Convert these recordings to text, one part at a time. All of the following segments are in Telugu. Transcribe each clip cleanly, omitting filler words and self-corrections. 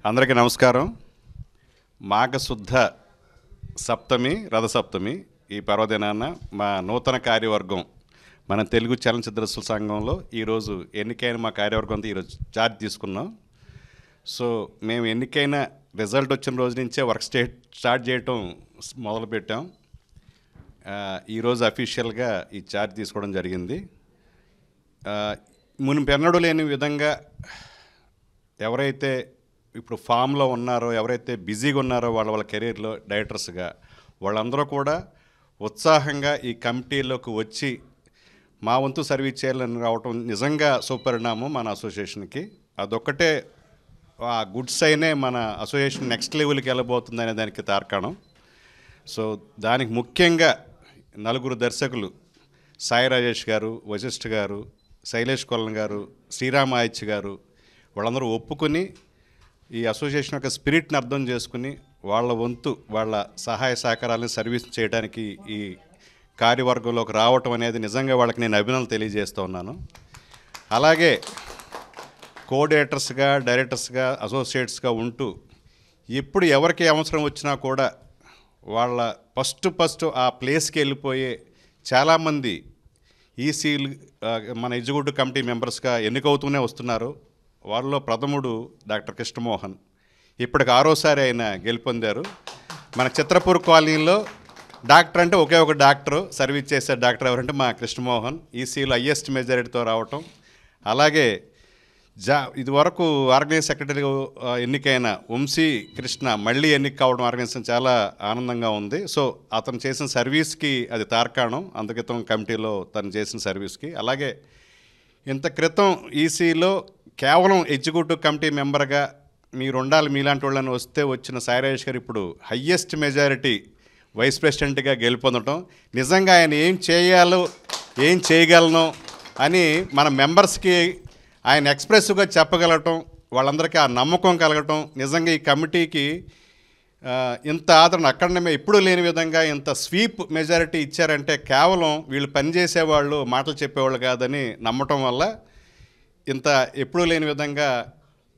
అందరికీ నమస్కారం. మాఘశుద్ధ సప్తమి, రథసప్తమి ఈ పర్వదినాన మా నూతన కార్యవర్గం మన తెలుగు చలనచిత్ర సంఘంలో ఈరోజు ఎన్నికైన మా కార్యవర్గంతో ఈరోజు ఛార్జ్ తీసుకున్నాం. సో మేము ఎన్నికైన రిజల్ట్ వచ్చిన రోజు నుంచే వర్క్ స్టార్ట్ చేయటం మొదలుపెట్టాం. ఈరోజు అఫీషియల్గా ఈ ఛార్జ్ తీసుకోవడం జరిగింది. మునిపెన్నడూ లేని విధంగా ఎవరైతే ఇప్పుడు ఫామ్లో ఉన్నారో, ఎవరైతే బిజీగా ఉన్నారో వాళ్ళ కెరీర్లో డైరెక్టర్స్గా వాళ్ళందరూ కూడా ఉత్సాహంగా ఈ కమిటీలోకి వచ్చి మా వంతు సర్వీస్ చేయాలని రావటం నిజంగా సుపరిణామం మన అసోసియేషన్కి. అదొక్కటే ఆ గుడ్ సైనే మన అసోసియేషన్ నెక్స్ట్ లెవెల్కి వెళ్ళబోతుంది అనే దానికి తార్కాణం. సో దానికి ముఖ్యంగా నలుగురు దర్శకులు, సాయి రాజేష్ గారు, వశిష్ఠ గారు, శైలేష్ కొల్లన్ గారు, శ్రీరామ్ ఆయిచ్ గారు వాళ్ళందరూ ఒప్పుకొని ఈ అసోసియేషన్ యొక్క స్పిరిట్ని అర్థం చేసుకుని వాళ్ళ వంతు వాళ్ళ సహాయ సహకారాలను సర్వీస్ చేయడానికి ఈ కార్యవర్గంలోకి రావటం అనేది నిజంగా వాళ్ళకి నేను అభినందనలు తెలియజేస్తూ ఉన్నాను. అలాగే కోఆర్డినేటర్స్గా, డైరెక్టర్స్గా, అసోసియేట్స్గా ఉంటూ ఎప్పుడు ఎవరికి అవసరం వచ్చినా కూడా వాళ్ళ ఫస్ట్ ఆ ప్లేస్కి వెళ్ళిపోయే చాలామంది ఈసీలు మన ఎగ్జిక్యూటివ్ కమిటీ మెంబర్స్గా ఎన్నికవుతూనే వస్తున్నారు. వాళ్ళలో ప్రథముడు డాక్టర్ కృష్ణమోహన్. ఇప్పటికి 6వసారి ఆయన గెలుపొందారు. మన చిత్రపూర్ కాలనీలో డాక్టర్ అంటే ఒకే ఒక డాక్టరు సర్వీస్ చేసే డాక్టర్ ఎవరంటే మా కృష్ణమోహన్. ఈసీలో హైయెస్ట్ మెజారిటీతో రావటం. అలాగే ఇదివరకు ఆర్గనైజ్ సెక్రటరీగా ఎన్నికైన వంశీ కృష్ణ మళ్ళీ ఎన్నిక కావడం ఆర్గనైజేషన్ చాలా ఆనందంగా ఉంది. సో అతను చేసిన సర్వీస్కి అది తార్కాణం, అందుక్రితం కమిటీలో తను చేసిన సర్వీస్కి. అలాగే ఇంత క్రితం ఈసీలో కేవలం ఎగ్జిక్యూటివ్ కమిటీ మెంబర్గా మీరు ఉండాలి, మీలాంటి వాళ్ళని వచ్చిన సాయి రాజేష్ గారు ఇప్పుడు హయ్యెస్ట్ మెజారిటీ వైస్ ప్రెసిడెంట్గా గెలుపొందటం నిజంగా ఆయన ఏం చేయాలో, ఏం చేయగలను అని మన మెంబర్స్కి ఆయన ఎక్స్ప్రెసివ్గా చెప్పగలగటం, వాళ్ళందరికీ ఆ నమ్మకం కలగటం, నిజంగా ఈ కమిటీకి ఇంత ఆదరణ అక్కడనే ఎప్పుడూ లేని విధంగా ఇంత స్వీప్ మెజారిటీ ఇచ్చారంటే కేవలం వీళ్ళు పనిచేసేవాళ్ళు, మాటలు చెప్పేవాళ్ళు కాదని నమ్మటం వల్ల ఇంత ఎప్పుడూ లేని విధంగా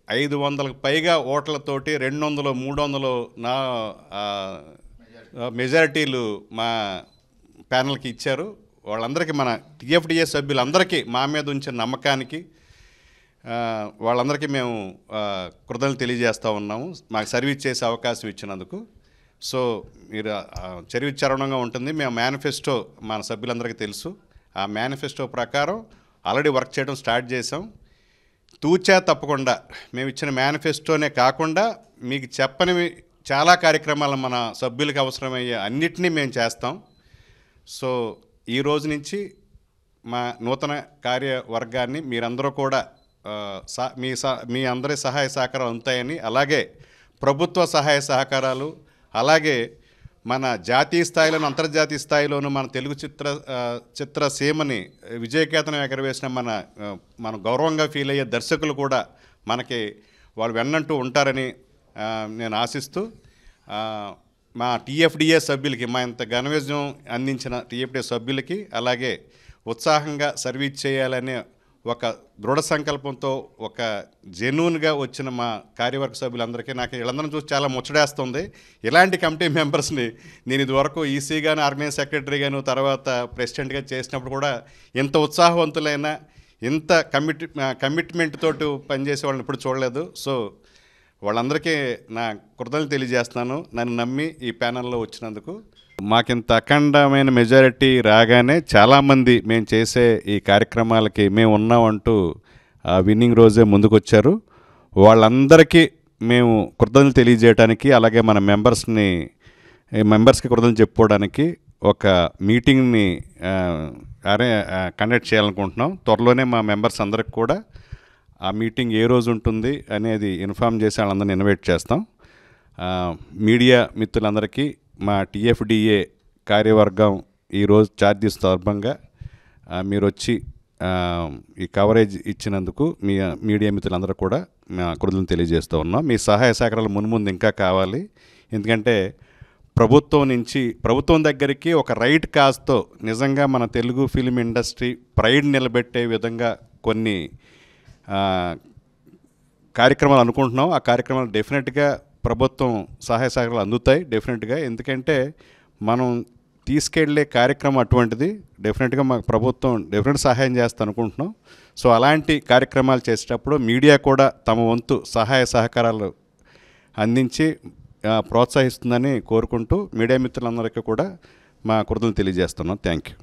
500కు పైగా ఓట్లతోటి 200, 300 మెజారిటీలు మా ప్యానల్కి ఇచ్చారు. వాళ్ళందరికీ మన టీఎఫ్డిఏ సభ్యులందరికీ మా మీద ఉంచిన నమ్మకానికి వాళ్ళందరికీ మేము కృతజ్ఞతలు తెలియజేస్తూ ఉన్నాము, మాకు సర్వీస్ చేసే అవకాశం ఇచ్చినందుకు. సో మీరు చరివిచరణంగా ఉంటుంది. మేము మేనిఫెస్టో మన సభ్యులందరికీ తెలుసు. ఆ మేనిఫెస్టో ప్రకారం ఆల్రెడీ వర్క్ చేయడం స్టార్ట్ చేసాం. తూచా తప్పకుండా మేము ఇచ్చిన మేనిఫెస్టోనే కాకుండా మీకు చెప్పనివి చాలా కార్యక్రమాలు మన సభ్యులకు అవసరమయ్యే అన్నిటినీ మేము చేస్తాం. సో ఈ రోజు నుంచి మా నూతన కార్యవర్గాన్ని మీరందరూ కూడా మీ అందరి సహాయ సహకారాలు ఉంటాయని, అలాగే ప్రభుత్వ సహాయ సహకారాలు, అలాగే మన జాతీయ స్థాయిలోను అంతర్జాతీయ స్థాయిలోనూ మన తెలుగు చిత్రసీమని విజయకేతనం ఎగరవేసిన మన గౌరవంగా ఫీల్ అయ్యే దర్శకులు కూడా మనకి వాళ్ళు వెన్నంటూ ఉంటారని నేను ఆశిస్తూ, మా టీఎఫ్డిఏ సభ్యులకి, మా ఇంత ఘనవిజయం అందించిన టీఎఫ్డిఏ సభ్యులకి, అలాగే ఉత్సాహంగా సర్వీస్ చేయాలనే ఒక దృఢ సంకల్పంతో ఒక జెన్యూన్గా వచ్చిన మా కార్యవర్గ సభ్యులందరికీ నాకు వీళ్ళందరం చూసి చాలా ముచ్చడేస్తుంది. ఇలాంటి కమిటీ మెంబర్స్ని నేను ఇదివరకు ఈసీగాను, ఆర్గనైజ్ సెక్రటరీగాను, తర్వాత ప్రెసిడెంట్గా చేసినప్పుడు కూడా ఇంత ఉత్సాహవంతులైన, ఇంత కమిట్మెంట్ తోటి పనిచేసే వాళ్ళని ఇప్పుడు చూడలేదు. సో వాళ్ళందరికీ నా కృతజ్ఞతలు తెలియజేస్తున్నాను, నన్ను నమ్మి ఈ ప్యానల్లో వచ్చినందుకు. మాకింత అఖండమైన మెజారిటీ రాగానే చాలామంది మేము చేసే ఈ కార్యక్రమాలకి మేము ఉన్నామంటూ విన్నింగ్ రోజే ముందుకొచ్చారు. వాళ్ళందరికీ మేము కృతజ్ఞతలు తెలియజేయడానికి, అలాగే మన మెంబర్స్కి కృతజ్ఞతలు చెప్పుకోవడానికి ఒక మీటింగ్ని కండక్ట్ చేయాలనుకుంటున్నాం. త్వరలోనే మా మెంబర్స్ అందరికి కూడా ఆ మీటింగ్ ఏ రోజు ఉంటుంది అనేది ఇన్ఫామ్ చేసి వాళ్ళందరినీ ఇన్వైట్ చేస్తాం. మీడియా మిత్రులందరికీ మా టీఎఫ్డిఏ కార్యవర్గం ఈరోజు ఛార్జ్ సందర్భంగా మీరు వచ్చి ఈ కవరేజ్ ఇచ్చినందుకు మీడియా మిత్రులందరూ కూడా మా కృతజ్ఞతలు తెలియజేస్తూ ఉన్నాం. మీ సహాయ సహకారాలు మున్ముందు ఇంకా కావాలి. ఎందుకంటే ప్రభుత్వం దగ్గరికి ఒక రైట్ కాజ్తో నిజంగా మన తెలుగు ఫిలిం ఇండస్ట్రీ ప్రైడ్ నిలబెట్టే విధంగా కొన్ని కార్యక్రమాలు అనుకుంటున్నాం. ఆ కార్యక్రమాలు డెఫినెట్గా ప్రభుత్వం సహాయ సహకారాలు అందుతాయి డెఫినెట్గా. ఎందుకంటే మనం తీసుకెళ్లే కార్యక్రమం అటువంటిది. డెఫినెట్గా మాకు ప్రభుత్వం డెఫినెట్ సహాయం చేస్తా అనుకుంటున్నాం. సో అలాంటి కార్యక్రమాలు చేసేటప్పుడు మీడియా కూడా తమ వంతు సహాయ సహకారాలు అందించి ప్రోత్సహిస్తుందని కోరుకుంటూ మీడియా మిత్రులందరికీ కూడా మా కృతజ్ఞతలు తెలియజేస్తున్నాం. Thank you.